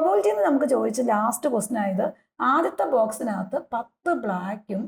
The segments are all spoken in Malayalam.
പ്രോബബിലിറ്റി എന്ന് നമുക്ക് ചോദിച്ച ലാസ്റ്റ് ക്വസ്റ്റൻ ആയത് ആദ്യത്തെ ബോക്സിനകത്ത് 10 ബ്ലാക്കും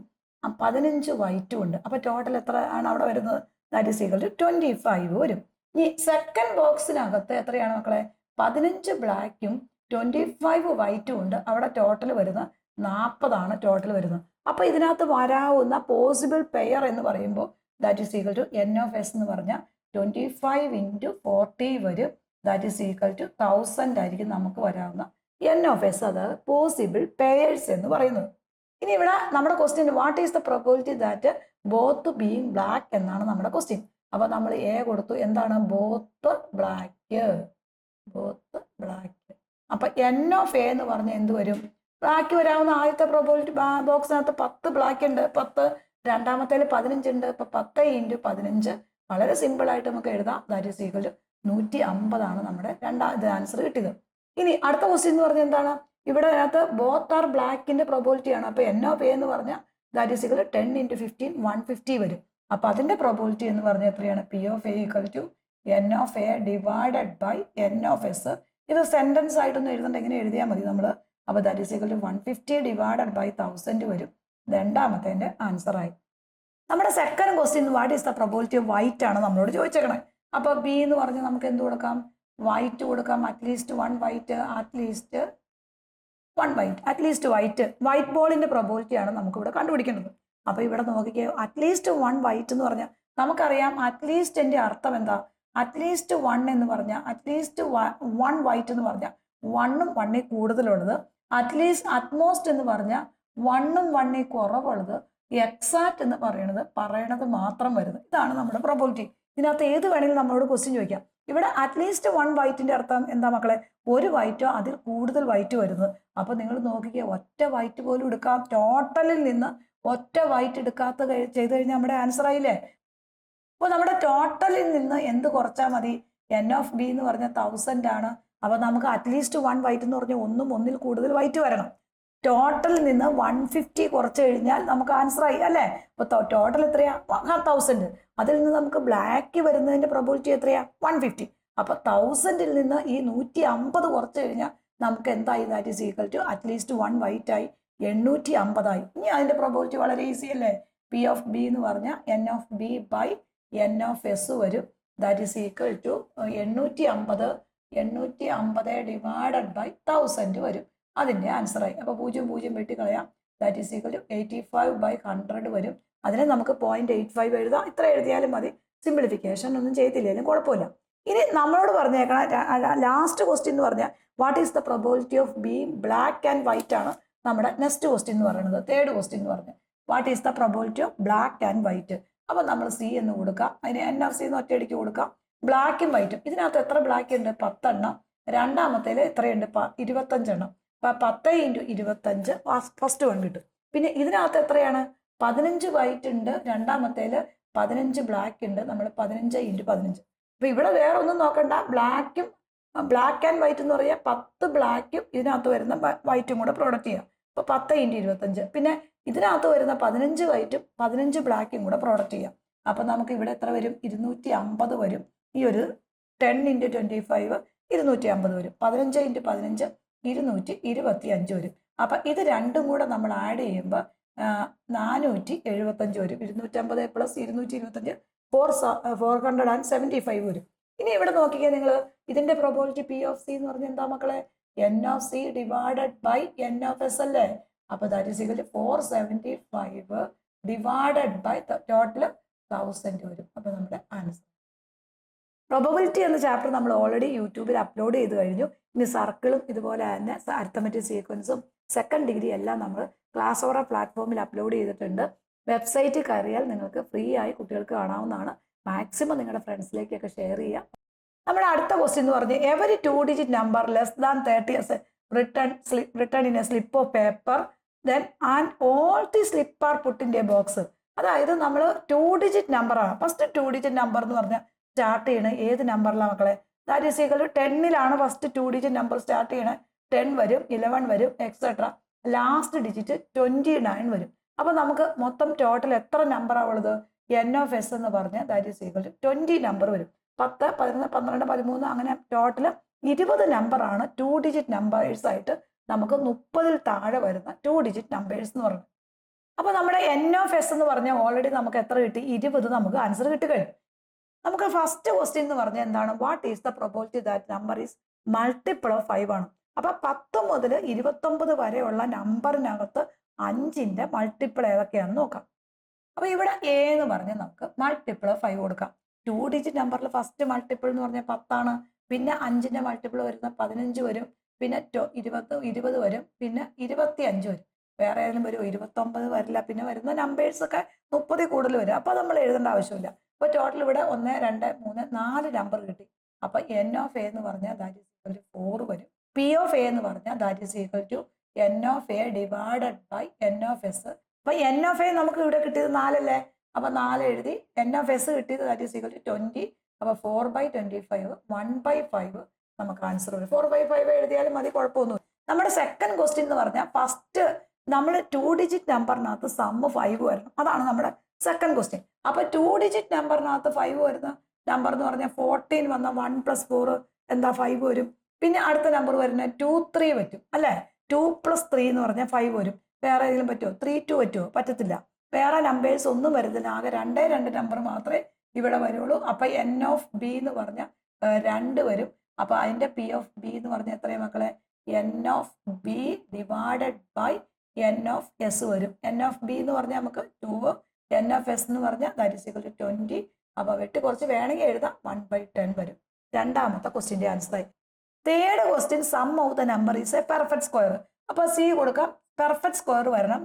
15 വൈറ്റും ഉണ്ട്. അപ്പൊ ടോട്ടൽ എത്ര ആണ് അവിടെ വരുന്നത്? ദാറ്റ് ഈസ് ഈക്വൽ ടു 25 വരും. ഈ സെക്കൻഡ് ബോക്സിനകത്ത് എത്രയാണ് മക്കളെ? 15 ബ്ലാക്കും 25 വൈറ്റും ഉണ്ട്. അവിടെ ടോട്ടൽ വരുന്നത് 40 ടോട്ടൽ വരുന്നത്. അപ്പൊ ഇതിനകത്ത് വരാവുന്ന പോസിബിൾ പെയർ എന്ന് പറയുമ്പോൾ that is equal to N of S എന്ന് പറഞ്ഞാൽ 25 × 40 വരും. ദാറ്റ് ഈസ് ഈക്വൽ ടു 1000 ആയിരിക്കും നമുക്ക് വരാവുന്ന എൻ ഓഫ് എസ്, അതായത് പോസിബിൾ പെയേഴ്സ് എന്ന് പറയുന്നത്. ഇനി ഇവിടെ നമ്മുടെ question what is the probability that both being black എന്നാണ് നമ്മുടെ ക്വസ്റ്റ്യൻ. അപ്പൊ നമ്മൾ എ കൊടുത്തു. എന്താണ്? Both black. അപ്പൊ എൻ ഓഫ് എ എന്ന് പറഞ്ഞാൽ എന്ത് വരും? ബ്ലാക്ക് വരാവുന്ന ആദ്യത്തെ പ്രോബബിലിറ്റി ബോക്സിനകത്ത് 10 ബ്ലാക്ക് ഉണ്ട്, 10. രണ്ടാമത്തേൽ 15 ഉണ്ട്. അപ്പൊ 10 × 15 വളരെ സിമ്പിൾ ആയിട്ട് നമുക്ക് എഴുതാം. ദാറ്റ് ഈസ് ഈക്വൽ ടു 150 നമ്മുടെ രണ്ടാമത്തെ ആൻസർ കിട്ടിയത്. ഇനി അടുത്ത ക്വസ്റ്റ്യൻ എന്ന് പറഞ്ഞാൽ എന്താണ്? ഇവിടെ അതിനകത്ത് ബോത്ത് ആർ ബ്ലാക്കിന്റെ പ്രോബബിലിറ്റി ആണ്. അപ്പൊ എൻ ഓഫ് എ എന്ന് പറഞ്ഞാൽ ദാറ്റ് ഈസ് ഈക്വൽ ടു 10 × 15 150 വരും. അപ്പൊ അതിന്റെ പ്രോബബിലിറ്റി എന്ന് പറഞ്ഞാൽ എത്രയാണ്? P of A equal to N of A divided by N of S. ഇത് സെന്റൻസ് ആയിട്ടൊന്നും എഴുതണ്ട, എങ്ങനെ എഴുതിയാൽ മതി നമ്മൾ. അപ്പൊ that is equal to 150 divided by 1000 വരും. രണ്ടാമത്തെ ആൻസർ ആയി. നമ്മുടെ second question what is the probability of white ആണ് നമ്മളോട് ചോദിച്ചേക്കണേ. അപ്പൊ ബി എന്ന് പറഞ്ഞാൽ നമുക്ക് എന്ത് കൊടുക്കാം? വൈറ്റ് കൊടുക്കാം. At least 1 white, at least 1 white, at least white. White ബോളിന്റെ പ്രോബബിലിറ്റി ആണ് നമുക്ക് ഇവിടെ കണ്ടുപിടിക്കേണ്ടത്. അപ്പൊ ഇവിടെ നോക്കിക്കേ, അറ്റ്ലീസ്റ്റ് 1 വൈറ്റ് എന്ന് പറഞ്ഞാൽ നമുക്കറിയാം അറ്റ്ലീസ്റ്റിന്റെ അർത്ഥം എന്താ? അറ്റ്ലീസ്റ്റ് 1 എന്ന് പറഞ്ഞാൽ അറ്റ്ലീസ്റ്റ് 1 വൈറ്റ് എന്ന് പറഞ്ഞാൽ 1ഉം 1ൽ കൂടുതലുള്ളത്. അറ്റ്ലീസ്റ്റ് അറ്റ്മോസ്റ്റ് എന്ന് പറഞ്ഞാൽ 1ഉം 1ൽ കുറവുള്ളത്. എക്സാക്ട് എന്ന് പറയണത് മാത്രം വരുന്നത്. ഇതാണ് നമ്മുടെ പ്രോബബിലിറ്റി. ഇതിനകത്ത് ഏത് വേണമെങ്കിലും നമ്മളോട് ക്വസ്റ്റ്യൻ ചോദിക്കാം. ഇവിടെ അറ്റ്ലീസ്റ്റ് 1 വൈറ്റിന്റെ അർത്ഥം എന്താ മക്കളെ? ഒരു വൈറ്റോ അതിൽ കൂടുതൽ വൈറ്റ് വരുന്നത്. അപ്പൊ നിങ്ങൾ നോക്കിക്കുക, ഒറ്റ വൈറ്റ് പോലും എടുക്കാം. ടോട്ടലിൽ നിന്ന് ഒറ്റ വൈറ്റ് എടുക്കാത്ത ചെയ്ത് കഴിഞ്ഞാൽ നമ്മുടെ ആൻസർ ആയില്ലേ? അപ്പോൾ നമ്മുടെ ടോട്ടലിൽ നിന്ന് എന്ത് കുറച്ചാൽ മതി? എൻ ഓഫ് ബി എന്ന് പറഞ്ഞാൽ 1000 ആണ്. അപ്പൊ നമുക്ക് അറ്റ്ലീസ്റ്റ് 1 വൈറ്റ് എന്ന് പറഞ്ഞാൽ 1ഉം 1ൽ കൂടുതൽ വൈറ്റ് വരണം. ടോട്ടലിൽ നിന്ന് 150 കുറച്ച് കഴിഞ്ഞാൽ നമുക്ക് ആൻസർ ആയി അല്ലേ? അപ്പൊ ടോട്ടൽ എത്രയാ? 1000. അതിൽ നിന്ന് നമുക്ക് ബ്ലാക്ക് വരുന്നതിന്റെ പ്രോബബിലിറ്റി എത്രയാ? 150. അപ്പൊ 1000ൽ നിന്ന് ഈ 150 കുറച്ച് കഴിഞ്ഞാൽ നമുക്ക് എന്തായി? That is equal to at least 1 white ആയി, 850 ആയി. ഇനി അതിന്റെ പ്രോബബിലിറ്റി വളരെ ഈസി അല്ലേ? പി ഓഫ് ബി എന്ന് പറഞ്ഞാൽ N of B by N of S വരും. That is equal to 850 divided by 1000 വരും. അതിന്റെ ആൻസർ ആയി. അപ്പൊ 0 വെട്ടിക്കളയാം. ദാറ്റ് ഈസ് ഈക്വൽ ടു 85/100 വരും. അതിനെ നമുക്ക് 0.85 എഴുതാം. ഇത്ര എഴുതിയാലും മതി. സിംപ്ലിഫിക്കേഷൻ ഒന്നും ചെയ്തില്ലെങ്കിലും കുഴപ്പമില്ല. ഇനി നമ്മളോട് പറഞ്ഞേക്കണ ലാസ്റ്റ് ക്വസ്റ്റ്യൻ എന്ന് പറഞ്ഞാൽ what is the probability of being black and white ആണ് നമ്മുടെ നെക്സ്റ്റ് ക്വസ്റ്റ്യൻ എന്ന് പറയുന്നത്. തേർഡ് ക്വസ്റ്റ്യൻ എന്ന് പറഞ്ഞാൽ what is the probability of black and white. അപ്പൊ നമ്മൾ സി എന്ന് കൊടുക്കാം. അതിന് എൻ ഓഫ് സി എന്ന് ഒറ്റയടിക്ക് കൊടുക്കാം. ബ്ലാക്കും വൈറ്റും ഇതിനകത്ത് എത്ര ബ്ലാക്ക് ഉണ്ട്? 10 എണ്ണം. രണ്ടാമത്തേൽ എത്രയുണ്ട്? 25 എണ്ണം. അപ്പൊ 10 × 25 ഫസ്റ്റ് വൺ കിട്ടും. പിന്നെ ഇതിനകത്ത് എത്രയാണ്? 15 വൈറ്റ് ഉണ്ട്. രണ്ടാമത്തേൽ 15 ബ്ലാക്ക് ഉണ്ട്. നമ്മൾ 15 × 15. അപ്പൊ ഇവിടെ വേറെ ഒന്നും നോക്കണ്ട. ബ്ലാക്ക് ആൻഡ് വൈറ്റ് എന്ന് പറയാ 10 ബ്ലാക്കും ഇതിനകത്ത് വരുന്ന വൈറ്റും കൂടെ പ്രൊഡക്റ്റ് ചെയ്യാം. അപ്പൊ 10 × 25. പിന്നെ ഇതിനകത്ത് വരുന്ന 15 വൈറ്റും 15 ബ്ലാക്കും കൂടെ പ്രൊഡക്റ്റ് ചെയ്യാം. അപ്പൊ നമുക്ക് ഇവിടെ എത്ര വരും? 250 വരും. ഈ ഒരു 10 × 25 250 വരും. 15 × 15 225 വരും. അപ്പൊ ഇത് രണ്ടും കൂടെ നമ്മൾ ആഡ് ചെയ്യുമ്പോൾ 475 വരും. 250 + 225 475 വരും. ഇനി ഇവിടെ നോക്കിക്കേ നിങ്ങൾ, ഇതിന്റെ പ്രോബബിലിറ്റി പി ഓഫ് സി എന്ന് പറഞ്ഞാൽ എന്താ മക്കളെ? N of C divided by N of S അല്ലേ? അപ്പൊ that is equal to 475 divided by total 1000 വരും. അപ്പൊ നമ്മുടെ ആൻസർ. പ്രോബബിലിറ്റി എന്ന ചാപ്റ്റർ നമ്മൾ ഓൾറെഡി യൂട്യൂബിൽ അപ്ലോഡ് ചെയ്ത് കഴിഞ്ഞു. ഇനി സർക്കിളും ഇതുപോലെ തന്നെ അരിത്തമെറ്റിക് സീക്വൻസും സെക്കൻഡ് ഡിഗ്രി എല്ലാം നമ്മൾ ക്ലാസ് ഓവർ പ്ലാറ്റ്ഫോമിൽ അപ്ലോഡ് ചെയ്തിട്ടുണ്ട്. വെബ്സൈറ്റിൽ കയറിയാൽ നിങ്ങൾക്ക് ഫ്രീ ആയി കുട്ടികൾക്ക് കാണാവുന്നതാണ്. മാക്സിമം നിങ്ങളുടെ ഫ്രണ്ട്സിലേക്കൊക്കെ ഷെയർ ചെയ്യാം. നമ്മുടെ അടുത്ത ക്വസ്റ്റ്യൻ എന്ന് പറഞ്ഞാൽ every 2 digit number less than 30 return in A slip of paper then and all the slip R put in A box. അതായത് നമ്മൾ 2 ഡിജിറ്റ് നമ്പറാണ്. ഫസ്റ്റ് 2 ഡിജിറ്റ് നമ്പർ എന്ന് പറഞ്ഞാൽ സ്റ്റാർട്ട് ചെയ്യണ ഏത് നമ്പറിലാണ് മക്കളെ? ദാറ്റ് ഈസ് ഈക്വൽ ടു 10ലാണ് ഫസ്റ്റ് 2 ഡിജിറ്റ് നമ്പർ സ്റ്റാർട്ട് ചെയ്യണേ. 10 വരും, 11 വരും, എക്സെട്ര. ലാസ്റ്റ് ഡിജിറ്റ് 29 വരും. അപ്പൊ നമുക്ക് മൊത്തം ടോട്ടൽ എത്ര നമ്പറാണ് ഉള്ളത്? എൻ ഓഫ് എസ് എന്ന് പറഞ്ഞാൽ that is equal to 20 number വരും. 10, 11, 12, 13 അങ്ങനെ ടോട്ടൽ 20 നമ്പറാണ് 2 ഡിജിറ്റ് നമ്പേഴ്സ് ആയിട്ട് നമുക്ക് 30-ൽ താഴെ വരുന്ന 2 ഡിജിറ്റ് നമ്പേഴ്സ് എന്ന് പറയുന്നത്. അപ്പൊ നമ്മുടെ എൻ ഓഫ് എസ് എന്ന് പറഞ്ഞാൽ ഓൾറെഡി നമുക്ക് എത്ര കിട്ടി? 20 നമുക്ക് ആൻസർ കിട്ടി കഴിഞ്ഞു. നമുക്ക് ഫസ്റ്റ് ക്വസ്റ്റ്യൻ എന്ന് പറഞ്ഞാൽ എന്താണ്? What is the probability that number is multiple of 5 ആണ്. അപ്പൊ 10 മുതൽ 29 വരെയുള്ള നമ്പറിനകത്ത് 5ന്റെ മൾട്ടിപ്പിൾ ഏതൊക്കെയാണെന്ന് നോക്കാം. അപ്പൊ ഇവിടെ എ എന്ന് പറഞ്ഞാൽ നമുക്ക് മൾട്ടിപ്പിൾ ഓഫ് 5 കൊടുക്കാം. 2 ഡിജിറ്റ് നമ്പറിൽ ഫസ്റ്റ് മൾട്ടിപ്പിൾ എന്ന് പറഞ്ഞാൽ 10 ആണ്. പിന്നെ 5ന്റെ മൾട്ടിപ്പിൾ വരുന്ന 15 വരും. പിന്നെ 20 വരും. പിന്നെ 25 വരും. വേറെ ഏതെങ്കിലും വരും? 29 വരില്ല. പിന്നെ വരുന്ന നമ്പേഴ്സ് ഒക്കെ 30 കൂടുതൽ വരും. അപ്പൊ നമ്മൾ എഴുതേണ്ട ആവശ്യമില്ല. അപ്പൊ ടോട്ടൽ ഇവിടെ 1, 2, 3, 4 നമ്പർ കിട്ടി. അപ്പൊ എൻ ഓഫ് എ എന്ന് പറഞ്ഞാൽ ദാറ്റ് ഈസ് ഈക്വൽ ടു 4 വരും. പി ഓഫ് എ എന്ന് പറഞ്ഞാൽ that is equal to N of A divided by N of S. അപ്പൊ എൻ ഓഫ് എ നമുക്ക് ഇവിടെ കിട്ടിയത് 4 അല്ലേ? അപ്പൊ 4 എഴുതി. എൻ ഓഫ് എസ് കിട്ടിയത് ദാറ്റ് ഈസ് ഈക്വൽ ടു 20. അപ്പൊ 4/25 1/5 നമുക്ക് ആൻസർ വരും. 4/5 എഴുതിയാലും മതി, കുഴപ്പമൊന്നുമില്ല. നമ്മുടെ സെക്കൻഡ് ക്വസ്റ്റ്യൻ എന്ന് പറഞ്ഞാൽ ഫസ്റ്റ് നമ്മൾ 2 ഡിജിറ്റ് നമ്പറിനകത്ത് സമ്മ് 5 വരണം. അതാണ് നമ്മുടെ സെക്കൻഡ് ക്വസ്റ്റ്യൻ. അപ്പൊ 2 ഡിജിറ്റ് നമ്പറിനകത്ത് 5 വരുന്ന നമ്പർ എന്ന് പറഞ്ഞാൽ 14 വന്ന 1 + 4 എന്താ 5 വരും. പിന്നെ അടുത്ത നമ്പർ വരുന്ന 2, 3 പറ്റും അല്ലെ? 2 + 3 എന്ന് പറഞ്ഞാൽ 5 വരും. വേറെ ഏതെങ്കിലും പറ്റുമോ? 3, 2 പറ്റുമോ? പറ്റത്തില്ല. വേറെ നമ്പേഴ്സ് ഒന്നും വരുന്നില്ല. ആകെ 2 നമ്പർ മാത്രമേ ഇവിടെ വരുള്ളൂ. അപ്പൊ എൻ ഓഫ് ബി എന്ന് പറഞ്ഞാൽ 2 വരും. അപ്പൊ അതിന്റെ പി ഓഫ് ബി എന്ന് പറഞ്ഞാൽ എത്രയും മക്കളെ? N of B divided by N of S വരും. എൻ ഓഫ് ബി എന്ന് പറഞ്ഞാൽ നമുക്ക് 2, എൻ ഓഫ് എസ് എന്ന് പറഞ്ഞാൽ ദാറ്റ് ഈസ് ഈക്വൽ ടു 20. അപ്പൊ വെട്ടി കുറച്ച് വേണമെങ്കിൽ എഴുതാം. 1/10 വരും. രണ്ടാമത്തെ ക്വസ്റ്റ്യൻ്റെ ആൻസർ ആയി. Third question sum of the number is a perfect square. അപ്പൊ സി കൊടുക്കാം. പെർഫെക്റ്റ് സ്ക്വയർ വരണം.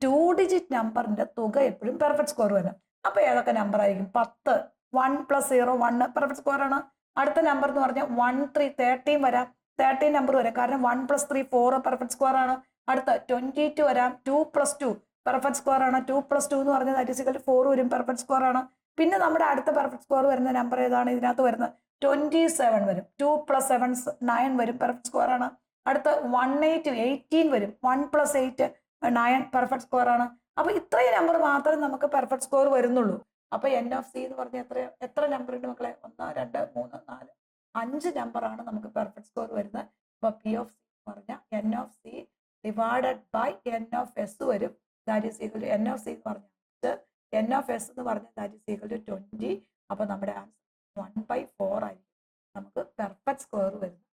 2 ഡിജിറ്റ് നമ്പറിന്റെ തുക എപ്പോഴും പെർഫെക്റ്റ് സ്ക്വയർ വരണം. അപ്പൊ ഏതൊക്കെ നമ്പർ ആയിരിക്കും? 10 1 + 0 1 പെർഫെക്റ്റ് സ്ക്വയർ ആണ്. അടുത്ത നമ്പർ എന്ന് പറഞ്ഞാൽ 1, 3 13 വരാം. 13 നമ്പർ വരാം. കാരണം 1 + 3 4 പെർഫെക്റ്റ് സ്ക്വയർ ആണ്. അടുത്ത 22 വരാം. 2 + 2 പെർഫെക്റ്റ് സ്ക്വയർ ആണ്. 2 + 2 എന്ന് പറഞ്ഞാൽ ദാറ്റ് ഈസ് ഈക്വൽ ടു 4 വരും. പെർഫെക്റ്റ് സ്ക്വയർ ആണ്. പിന്നെ നമ്മുടെ അടുത്ത പെർഫെക്റ്റ് സ്ക്വയർ വരുന്ന നമ്പർ ഏതാണ്? ഇതിനകത്ത് വരുന്നത് 27 വരും. 2 + 7 9 വരും. പെർഫെക്റ്റ് സ്ക്വയർ ആണ്. അടുത്ത 18 വരും. 1 + 8 9 പെർഫെക്റ്റ് സ്ക്വയർ ആണ്. അപ്പൊ ഇത്രയും നമ്പർ മാത്രമേ നമുക്ക് പെർഫെക്റ്റ് സ്ക്വയർ വരുന്നുള്ളൂ. അപ്പൊ എൻ ഓഫ് സി എന്ന് പറഞ്ഞാൽ എത്ര നമ്പർ ഉണ്ട് മക്കളെ? 1, 2, 3, 4 5 നമ്പറാണ് നമുക്ക് പെർഫെക്റ്റ് സ്കോർ വരുന്നത്. അപ്പൊ പി ഓഫ് സി എന്ന് പറഞ്ഞാൽ N of C divided by N of S വരും. That is equal to N of C എന്ന് പറഞ്ഞാൽ എൻ ഓഫ് എസ് എന്ന് പറഞ്ഞാൽ ദാറ്റ് ഈസ് ഈക്വൽ ടു 20. അപ്പൊ നമ്മുടെ ആൻസർ 1/4 ആയിരിക്കും നമുക്ക് പെർഫെക്റ്റ് സ്കോർ വരുന്നത്.